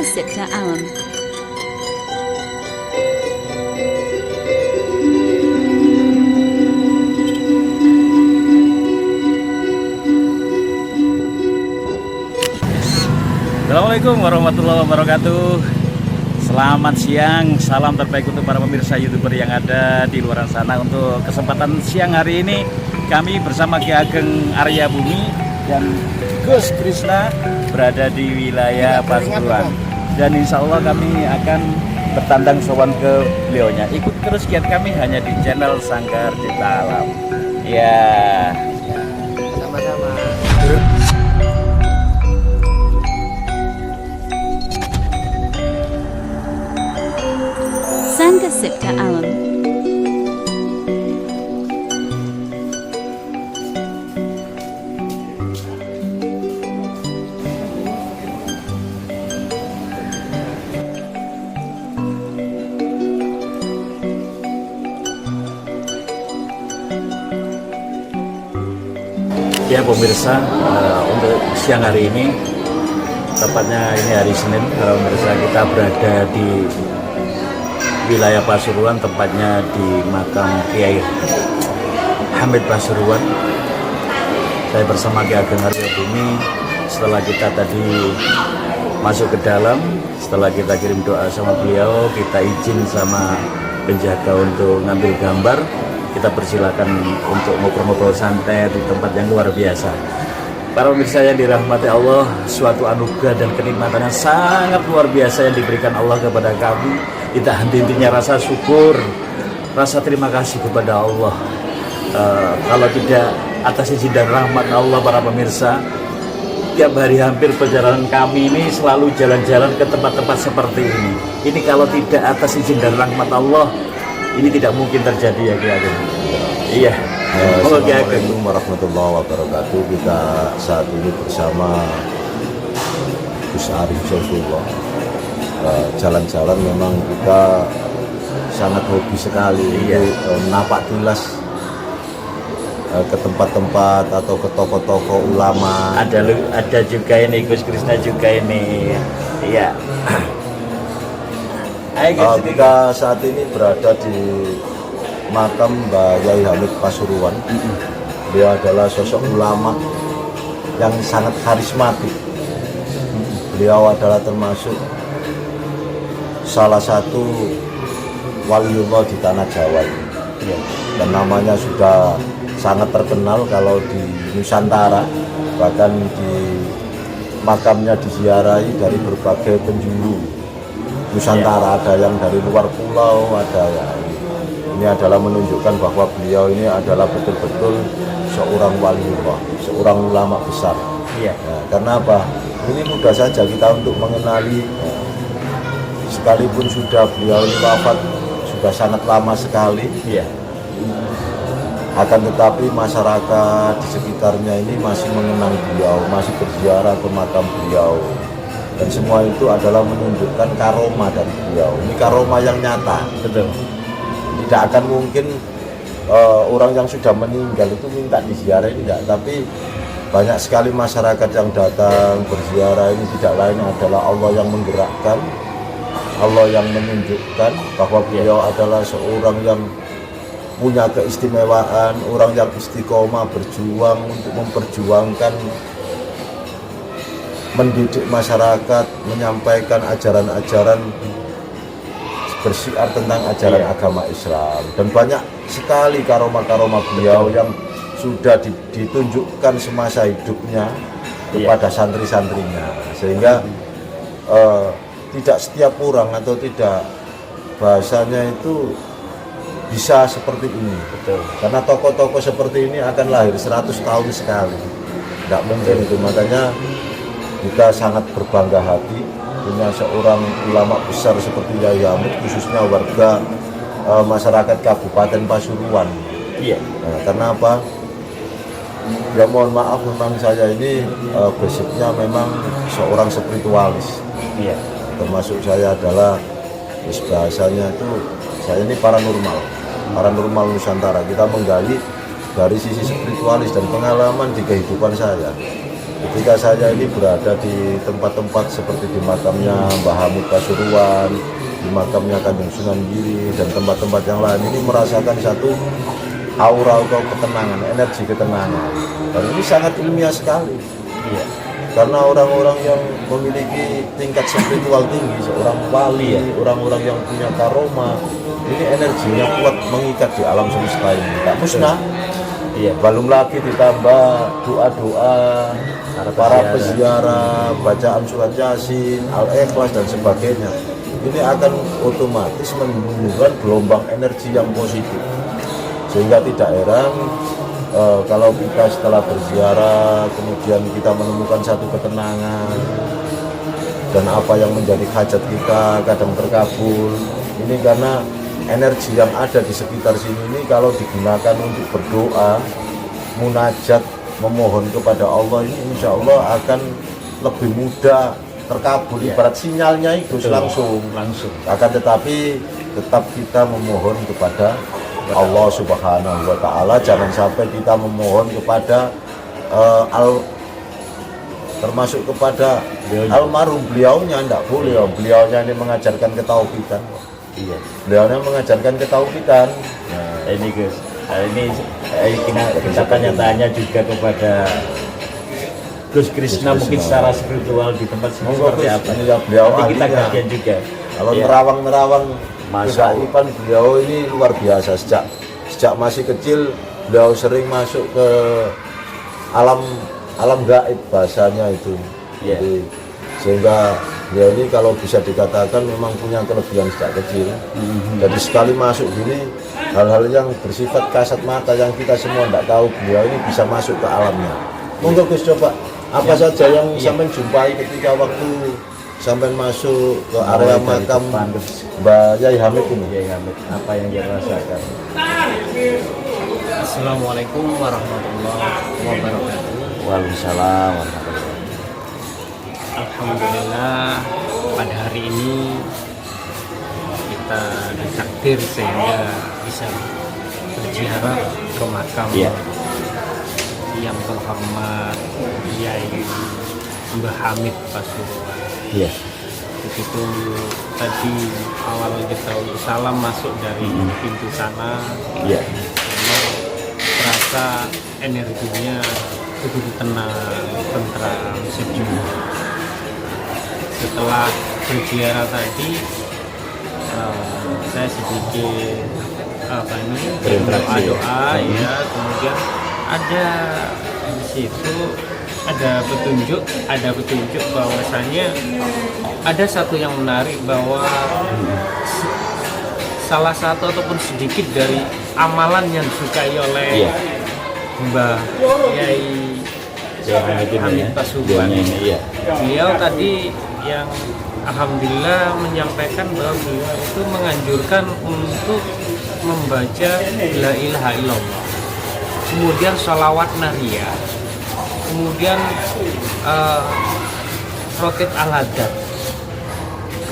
Cipta Alam. Assalamualaikum warahmatullahi wabarakatuh. Selamat siang, salam terbaik untuk para pemirsa YouTuber yang ada di luar sana. Untuk kesempatan siang hari ini kami bersama Ki Ageng Arya Bumi dan Gus Krisna berada di wilayah Pasuruan. Dan insya Allah kami akan bertandang sowan ke beliaunya. Ikut terus kiat kami hanya di channel Sanggar Cipta Alam. Ya, Sama-sama. Sanggar Cipta Alam. ya pemirsa, untuk siang hari ini, tepatnya ini hari Senin, pemirsa, kita berada di wilayah Pasuruan, tepatnya di makam Kiai Hamid Pasuruan. Saya bersama Ki Ageng Arya Bumi. Setelah kita tadi masuk ke dalam, setelah kita kirim doa sama beliau, kita izin sama penjaga untuk ngambil gambar. Kita persilakan untuk ngobrol-ngobrol santai di tempat yang luar biasa. Para pemirsa yang dirahmati Allah, suatu anugerah dan kenikmatan yang sangat luar biasa yang diberikan Allah kepada kami. Tidak henti-hentinya rasa syukur, rasa terima kasih kepada Allah. Kalau tidak atas izin dan rahmat Allah, para pemirsa, tiap hari hampir perjalanan kami ini selalu jalan-jalan ke tempat-tempat seperti ini. Ini kalau tidak atas izin dan rahmat Allah, ini tidak mungkin terjadi, ya Ki Ageng. Iya. Assalamualaikum warahmatullahi wabarakatuh. Kita saat ini bersama Gus Arif Saifullah. Jalan-jalan memang kita sangat hobi sekali. Iya. Napak tilas ke tempat-tempat atau ke toko-toko ulama. Ada juga ini Gus Krisna juga ini. Iya. Kita saat ini berada di makam Mbah Yai Hamid Pasuruan. Dia adalah sosok ulama yang sangat karismatik. Beliau adalah termasuk salah satu waliullah di tanah Jawa ini. Dan namanya sudah sangat terkenal kalau di Nusantara. Bahkan di makamnya diziarahi dari berbagai penjuru Nusantara, ada yang dari luar pulau, ada yang ini adalah menunjukkan bahwa beliau ini adalah betul-betul seorang waliullah, seorang ulama besar. Iya. Nah, karena apa? Ini mudah saja kita untuk mengenali, sekalipun sudah beliau ini wafat sudah sangat lama sekali. Iya. Akan tetapi masyarakat di sekitarnya ini masih mengenang beliau, masih berziarah ke makam beliau. Dan semua itu adalah menunjukkan karomah dari beliau. Ini karomah yang nyata. Betul. Tidak akan mungkin orang yang sudah meninggal itu minta diziarah, tidak. Tapi banyak sekali masyarakat yang datang berziarah ini tidak lain adalah Allah yang menggerakkan, Allah yang menunjukkan bahwa beliau adalah seorang yang punya keistimewaan, orang yang istiqomah berjuang untuk memperjuangkan, mendidik masyarakat, menyampaikan ajaran-ajaran bersiar tentang ajaran agama Islam. Dan banyak sekali karomah-karomah beliau yang sudah ditunjukkan semasa hidupnya kepada santri-santrinya. Sehingga tidak setiap orang atau tidak bahasanya itu bisa seperti ini. Betul. Karena tokoh-tokoh seperti ini akan lahir 100 tahun sekali. Tidak mungkin itu, makanya kita sangat berbangga hati punya seorang ulama besar seperti Yai Hamid, khususnya warga masyarakat Kabupaten Pasuruan. Iya. Nah, karena apa? Ya mohon maaf, memang saya ini basicnya memang seorang spiritualis. Iya. Termasuk saya adalah bahasanya itu saya ini paranormal Nusantara. Kita menggali dari sisi spiritualis dan pengalaman di kehidupan saya. Ketika saya ini berada di tempat-tempat seperti di makamnya Mbah Hamid Pasuruan, di makamnya Kanjeng Sunan Giri, dan tempat-tempat yang lain, ini merasakan satu aura atau ketenangan, energi ketenangan. Dan ini sangat ilmiah sekali. Iya. Karena orang-orang yang memiliki tingkat spiritual tinggi, seorang wali, orang-orang yang punya karoma, ini energinya kuat mengikat di alam semesta ini. Tak musnah. Iya. Belum lagi ditambah doa-doa para peziarah, bacaan surat Yasin, Al-Ikhlas dan sebagainya. Ini akan otomatis menimbulkan gelombang energi yang positif. Sehingga tidak heran kalau kita setelah berziarah kemudian kita menemukan satu ketenangan dan apa yang menjadi hajat kita kadang terkabul. Ini karena energi yang ada di sekitar sini ini kalau digunakan untuk berdoa, munajat, memohon kepada Allah, ini insya Allah akan lebih mudah terkabul. Ibarat sinyalnya itu langsung. Akan tetapi tetap kita memohon kepada Allah Subhanahu wa Ta'ala. Jangan sampai kita memohon kepada termasuk kepada almarhum beliaunya, tidak boleh. Beliaunya ini mengajarkan ketauhidan. Iya. Beliaunya mengajarkan ketauhidan. Nah, ini Gus, ini kita tanya-tanya juga kepada Gus Krisna, mungkin secara spiritual di tempat sini seperti apa? Ya, beliau nanti kita ahlinya. kajian juga. Kalau Ya. nerawang Masya Allah. kegaifan beliau ini luar biasa. Sejak masih kecil beliau sering masuk ke alam gaib bahasanya itu. Ya. Jadi, sehingga beliau ini kalau bisa dikatakan memang punya kelebihan sejak kecil. Jadi sekali masuk gini, hal-hal yang bersifat kasat mata yang kita semua tidak tahu, beliau ini bisa masuk ke alamnya. Monggo Gus, coba apa saja yang sampai jumpai ketika waktu sampai masuk ke area makam Mbah Yai Hamid ini. Yai Hamid, apa yang dia rasakan? Assalamualaikum warahmatullahi wabarakatuh. Waalaikumsalam warahmatullahi. Alhamdulillah pada hari ini kita ditakdir sehingga bisa berziarah ke makam Iya. yang terhormat Yai Mbah Hamid Pasuruan. Iya. Begitu tadi awal kita salam masuk dari pintu sana, Iya. memang terasa energinya begitu tenang, tentram, sejuk. Setelah berziarah tadi, saya sedikit Berinteraksi. doa, ya, kemudian ada di situ ada petunjuk bahwasanya ada satu yang menarik bahwa salah satu ataupun sedikit dari amalan yang disukai oleh Iya. Mbah Yai Hamid Pasuruan. Iya. Beliau tadi yang alhamdulillah menyampaikan bahwa beliau itu menganjurkan untuk membaca la ilaha illallah, kemudian sholawat nariyah, kemudian rotib al-hadad,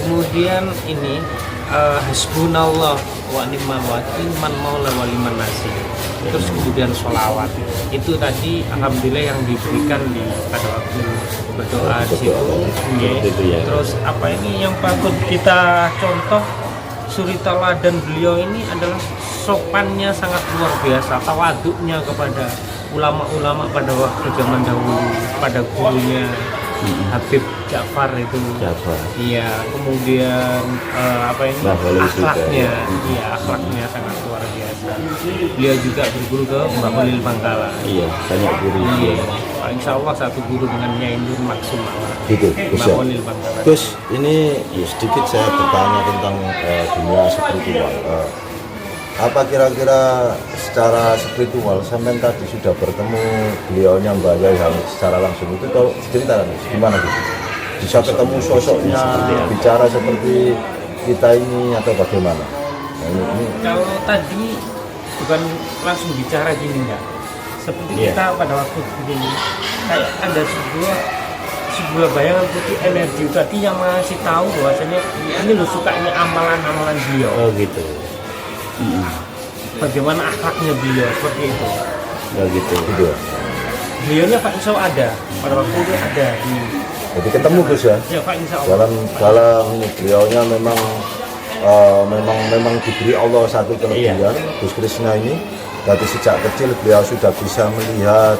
kemudian ini hasbunallah wa ni'mal wakil man maula wa liman nasir, terus kemudian sholawat. Itu tadi alhamdulillah yang diberikan pada waktu berdoa di situ. Ya. Terus apa ini yang patut kita contoh, suri teladan beliau ini adalah sopannya sangat luar biasa, tawaduknya kepada ulama-ulama pada waktu zaman dahulu, pada gurunya Habib Ja'far itu. Iya, kemudian akhlaknya, iya akhlaknya sangat luar biasa. Beliau juga berguru ke Mbah Holil Bangkalan. Iya, banyak guru. Iya, insya Allah satu guru dengan Nyai Nur Maksum. Gitu, Gus. Mbah Holil Bangkalan. Gus, ini sedikit saya bertanya tentang dunia spiritual. Apa kira-kira secara spiritual sampai tadi sudah bertemu beliaunya Mbah Yai Hamid secara langsung, itu kalau cerita gimana gitu? Bisa ketemu sosoknya, bicara seperti kita ini atau bagaimana? Nah, ini. Kalau tadi bukan langsung bicara gini enggak, seperti kita pada waktu begini, kayak ada sebuah bayangan putih energi tadi yang masih tahu bahwasanya ini lo sukanya amalan-amalan beliau. Oh gitu. Bagaimana akhlaknya beliau seperti itu. Oh gitu. Gitu. beliaunya Pak Insya Allah ada pada waktu itu ada di Jadi ketemu Gus ya. ya Pak Insya Allah. Dalam ini beliaunya memang diberi Allah satu kelebihan. Gus Krisna ini dari sejak kecil beliau sudah bisa melihat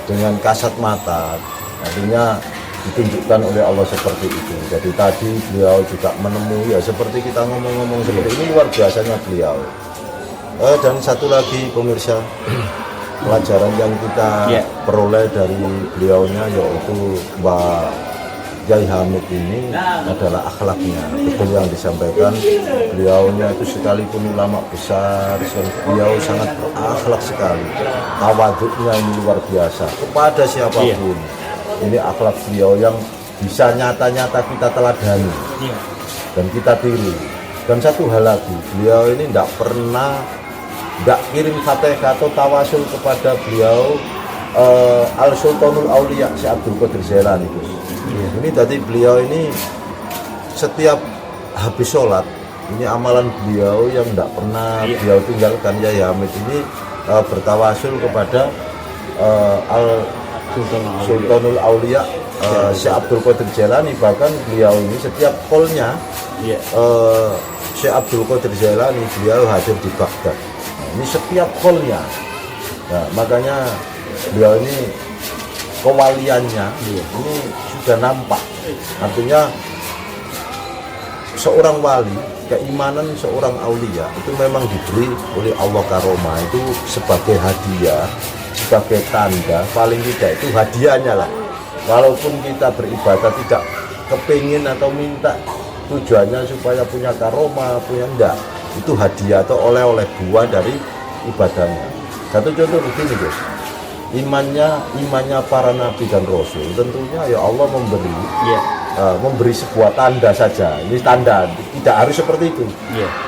dengan kasat mata. Artinya ditunjukkan oleh Allah seperti itu. Jadi tadi beliau juga menemui ya seperti kita ngomong-ngomong seperti ini, luar biasanya beliau. Dan satu lagi pemirsa, pelajaran yang kita peroleh dari beliaunya yaitu Mbak Yai Hamid ini adalah akhlaknya. Betul yang disampaikan, beliaunya itu sekalipun ulama besar, beliau sangat berakhlak sekali. Tawaduknya ini luar biasa kepada siapapun. Ini akhlak beliau yang bisa nyata-nyata kita teladani dan kita tiru. Dan satu hal lagi, beliau ini tidak kirim fatihah atau tawasul kepada beliau Al Sultanul Aulia si Abdul Qadir Jailani. Ini tadi beliau ini setiap habis sholat, ini amalan beliau yang tidak pernah beliau tinggalkan. Yai Hamid ini bertawasul kepada Al Sultanul Aulia Syekh Abdul Qadir Jailani. Bahkan beliau ini setiap call-nya Syekh Abdul Qadir Jailani beliau hadir di Baghdad. Ini setiap call-nya. Nah, makanya beliau ini kewaliannya ini sudah nampak. Artinya seorang wali, keimanan seorang aulia itu memang diberi oleh Allah karomah itu sebagai hadiah, sebagai tanda, paling tidak itu hadiahnya lah. Walaupun kita beribadah tidak kepingin atau minta tujuannya supaya punya karomah, punya enggak, itu hadiah atau oleh-oleh buah dari ibadahnya. Satu contoh begini guys, imannya para nabi dan rasul, tentunya ya Allah memberi sebuah tanda saja. Ini tanda, tidak harus seperti itu.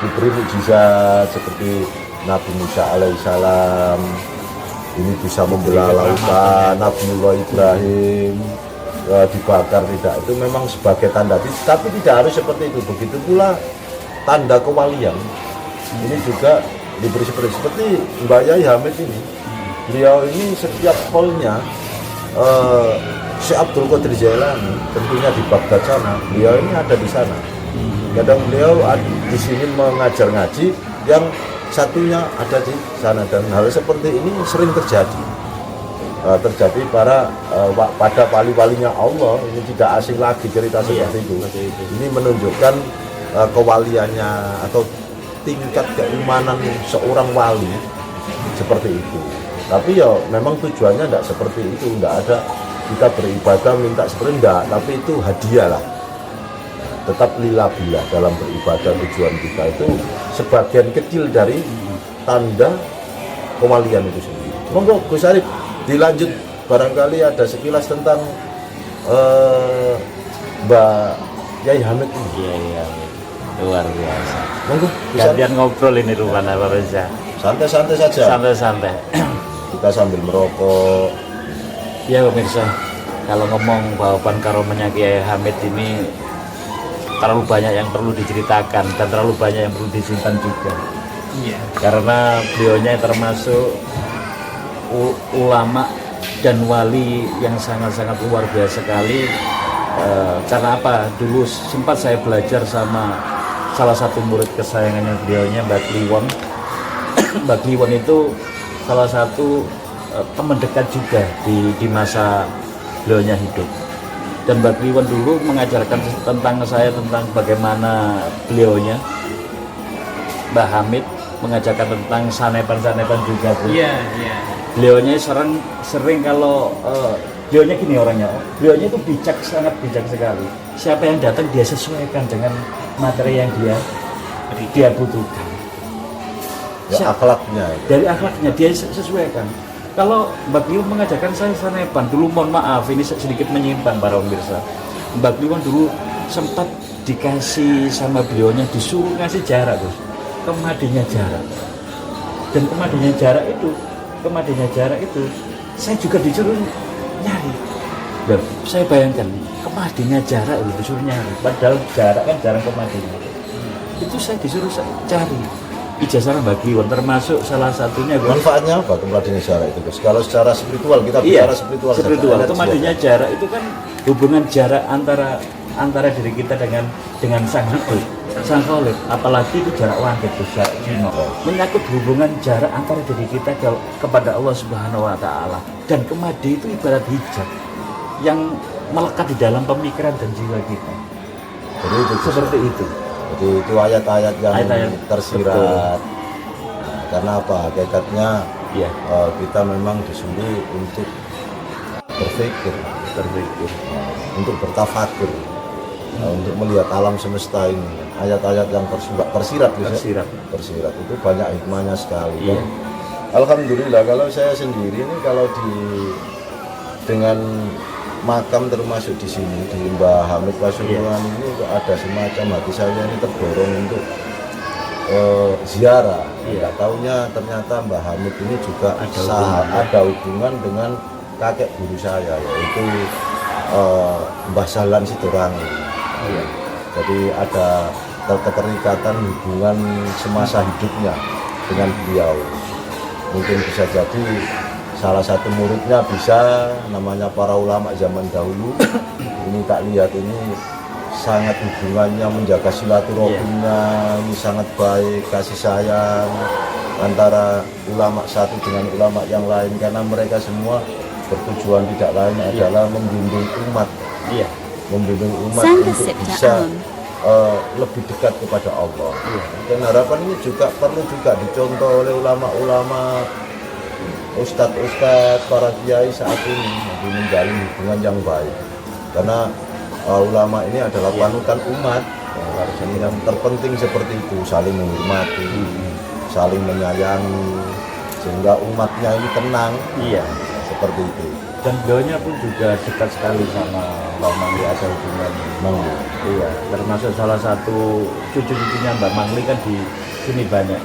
Diberi mukjizat seperti Nabi Musa alaihissalam, ini bisa membelah lautan, Nabiullah Ibrahim dibakar, tidak, itu memang sebagai tanda, tapi tidak harus seperti itu. Begitu pula tanda kewalian ini juga diberi seperti Mbak Yai Hamid ini. Beliau ini setiap call-nya Syekh Abdul Qadir Jailani tentunya di Baghdad sana, beliau ini ada di sana. Kadang beliau di sini mengajar ngaji, yang satunya ada di sana, dan hal seperti ini sering terjadi pada wali-walinya Allah. Ini tidak asing lagi cerita seperti itu. Ini menunjukkan kewaliannya atau tingkat keimanan seorang wali seperti itu. Tapi ya memang tujuannya tidak seperti itu, tidak ada kita beribadah minta seperti enggak, tapi itu hadiah lah. Tetap lillah-billah dalam beribadah, tujuan kita itu sebagian kecil dari tanda kewalian itu sendiri. Monggo Gus Arif dilanjut, barangkali ada sekilas tentang Mbak Yai Hamid ini. Iya, luar biasa. Monggo Gantian ngobrol ini rupanya Pak Reza. Santai-santai saja. Santai-santai. Kita sambil merokok. Ya pemirsa, kalau ngomong bahasan karomanya Kiai Hamid ini terlalu banyak yang perlu diceritakan dan terlalu banyak yang perlu disimpan juga. Karena beliaunya termasuk ulama dan wali yang sangat-sangat luar biasa sekali. Karena apa? Dulu sempat saya belajar sama salah satu murid kesayangannya beliaunya, Mbak Kliwon. Mbak Kliwon itu salah satu teman dekat juga di masa beliaunya hidup. Dan Mbak Kliwon dulu mengajarkan tentang saya, tentang bagaimana beliaunya. Mbak Hamid mengajarkan tentang sanepan-sanepan juga. Beliaunya sering kalau beliaunya gini orangnya, beliaunya itu sangat bijak sekali. Siapa yang datang dia sesuaikan dengan materi yang dia butuhkan. Ya, akhlaknya. Dari akhlaknya dia sesuaikan. Kalau Mbak Kliwon mengajarkan saya sanepan, dulu mohon maaf ini sedikit menyimpang para pemirsa. Mbak Kliwon dulu sempat dikasih sama beliaunya, disuruh ngasih jarak Gus, kemadinya jarak. Dan kemadinya jarak itu saya juga disuruh nyari. Dan saya bayangkan kemadinya jarak itu disuruh nyari, padahal jarak kan jarang kemadinya. Itu saya disuruh cari. ijazah bagi termasuk salah satunya Gus. Manfaatnya apa kemadinya jarak itu Gus? Kalau secara spiritual kita Iya, bicara spiritual, spiritual. saja. Kemadinya jarak itu kan hubungan jarak antara diri kita dengan sang hidup, sang Khalik. Apalagi itu jarak wangit, jarak jino. Menyangkut hubungan jarak antara diri kita kepada Allah Subhanahu Wa Taala. Dan kemadi itu ibarat hijab yang melekat di dalam pemikiran dan jiwa kita. Jadi itu Seperti itu. Jadi itu ayat-ayat yang Ayat-ayat, tersirat. Nah, karena apa? Hakikatnya Iya, kita memang disuruh untuk berpikir, terpikir. untuk bertafakur, untuk melihat alam semesta ini. Ayat-ayat yang tersirat, Gus, ya? Tersirat. Itu banyak hikmahnya sekali. Iya. Dan alhamdulillah kalau saya sendiri ini kalau dengan makam termasuk di sini di Mbah Hamid Pasuruan ini ada semacam hati saya ini terdorong untuk ziarah. Tidak taunya ternyata Mbah Hamid ini juga ada hubungan dengan kakek guru saya, yaitu Mbah Sahlan Sidorangi. Jadi ada keterikatan hubungan semasa hidupnya dengan beliau. Mungkin bisa jadi salah satu muridnya bisa, namanya para ulama zaman dahulu. Ini tak lihat ini sangat hubungannya menjaga silaturahimnya, ini sangat baik, kasih sayang antara ulama satu dengan ulama yang lain, karena mereka semua bertujuan tidak lain adalah membimbing umat, membimbing umat Sangka untuk Septa bisa Alam. lebih dekat kepada Allah. Dan harapan ini juga perlu juga dicontoh oleh ulama-ulama, ustadz-ustadz, para kiai saat ini menjalin hubungan yang baik, karena ulama ini adalah panutan umat. Yang terpenting seperti itu, saling menghormati, saling menyayangi, sehingga umatnya ini tenang. Seperti itu. Dan beliaunya pun juga dekat sekali sama Mbak Mangli, ada hubungan. Iya, termasuk salah satu cucu-cucunya Mbak Mangli kan di sini banyak.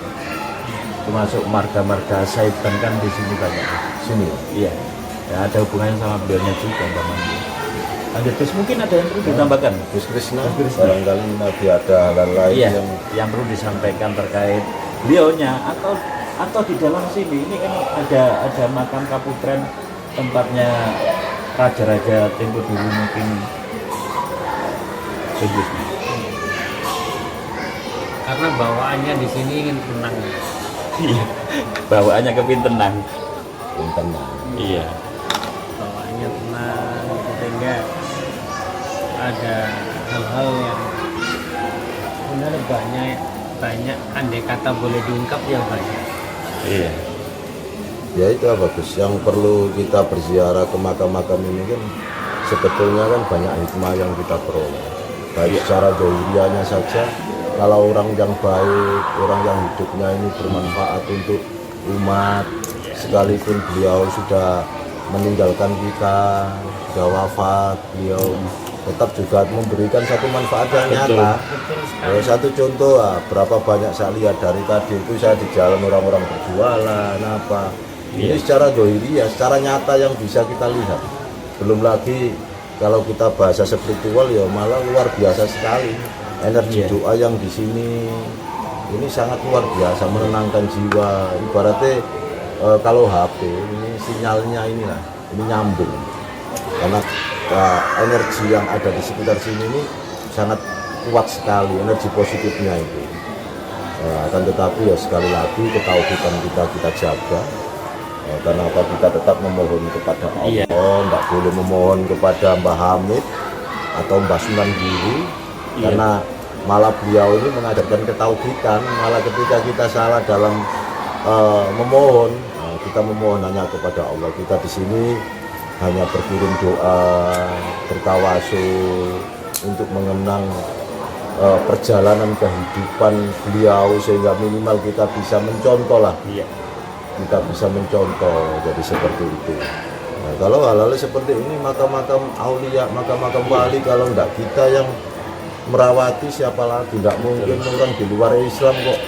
Termasuk marga-marga Saiban kan di sini banyak. Sini. Iya. Ya, ada hubungannya sama beliaunya juga Mbak Mangli. Lanjut, Gus, mungkin ada yang perlu ditambahkan? Gus Krisna, Gus Krisna. barangkali Nabi ada hal lain Iya, yang yang perlu disampaikan terkait beliaunya atau di dalam sini ini kan ada makam Kaputren, tempatnya raja-raja tempo dulu mungkin. Karena bawaannya di sini ingin tenang. Iya, bawaannya kepin tenang. tenang. Iya. Bawaannya tenang, sehingga ada hal-hal yang benar banyak andai kata boleh diungkap yang banyak. Iya. Ya itu apa Gus, yang perlu kita berziarah ke makam-makam ini kan sebetulnya kan banyak hikmah yang kita peroleh. Baik secara dohirianya saja, kalau orang yang baik, orang yang hidupnya ini bermanfaat untuk umat, sekalipun beliau sudah meninggalkan kita, sudah wafat, beliau tetap juga memberikan satu manfaat yang nyata. Satu contoh, berapa banyak saya lihat dari tadi itu saya di jalan orang-orang berjualan apa. Ini secara dohiriyah, secara nyata yang bisa kita lihat. Belum lagi kalau kita bahasa spiritual ya malah luar biasa sekali. Energi doa yang di sini ini sangat luar biasa, menenangkan jiwa. Ibaratnya kalau HP ini sinyalnya inilah, ini nyambung. Karena energi yang ada di sekitar sini ini sangat kuat sekali, energi positifnya itu. Akan tetapi ya sekali lagi ketauhidan kita jaga. Karena apa, kita tetap memohon kepada Allah, tidak boleh memohon kepada Mbah Hamid atau Mbah Sunan Giri, karena malah beliau ini mengajarkan ketauhidan. Malah ketika kita salah dalam memohon, kita memohon hanya kepada Allah. Kita di sini hanya berkirim doa, bertawasul untuk mengenang perjalanan kehidupan beliau, sehingga minimal kita bisa mencontoh lah. Kita bisa mencontoh, jadi seperti itu. Nah, kalau hal-hal seperti ini, makam-makam aulia, makam-makam wali, kalau enggak kita yang merawati, siapa lagi? Enggak mungkin orang di luar Islam kok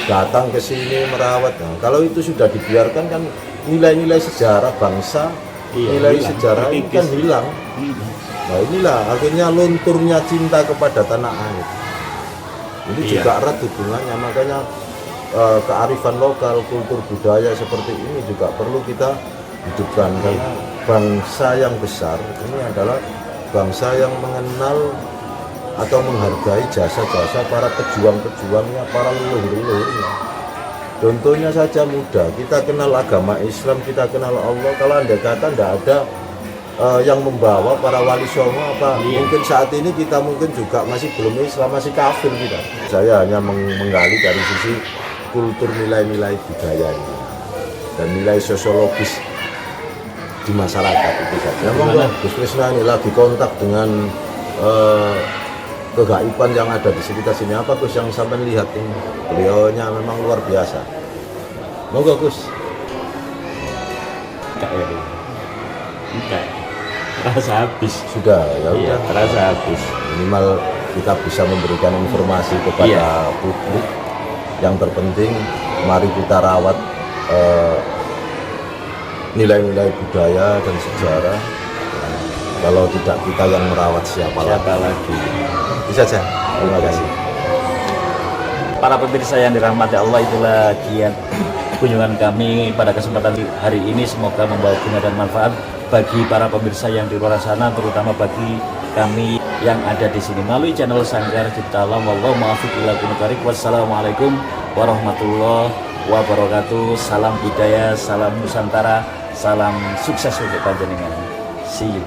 datang ke sini merawat. Nah, kalau itu sudah dibiarkan kan nilai-nilai sejarah bangsa, nilai sejarah ini kan hilang. Nah inilah akhirnya lunturnya cinta kepada tanah air. Ini juga erat hubungannya, makanya kearifan lokal, kultur budaya seperti ini juga perlu kita hidupkan, karena bangsa yang besar ini adalah bangsa yang mengenal atau menghargai jasa-jasa para pejuang-pejuangnya, para leluhur-leluhurnya. Contohnya saja mudah, kita kenal agama Islam, kita kenal Allah. Kalau andai kata tidak ada yang membawa para wali songo, apa mungkin saat ini kita mungkin juga masih belum Islam, masih kafir kita. Saya hanya menggali dari sisi kultur, nilai-nilai budayanya dan nilai sosiologis di masyarakat itu saja. Monggo Gus Krisna ini lagi kontak dengan kegaiban yang ada di sekitar sini. Apa Gus yang sampai lihat ini? Beliaunya memang luar biasa. Monggo Gus. Enggak. Terasa habis. Sudah, ya Iya, udah. terasa habis. Minimal kita bisa memberikan informasi kepada Iya. publik. Yang terpenting, mari kita rawat nilai-nilai budaya dan sejarah. Kalau tidak kita yang merawat, siapa lagi? Bisa saja. Terima kasih. Para pemirsa yang dirahmati Allah, itulah kiat kunjungan kami pada kesempatan hari ini. Semoga membawa guna dan manfaat bagi para pemirsa yang di luar sana, terutama bagi kami yang ada di sini melalui channel Sanggar Cipta Alam. Wallahu muwaffiq ila aqwamit thoriq. Wassalamualaikum warahmatullahi wabarakatuh. Salam budaya, salam Nusantara, salam sukses untuk panjenengan. See you.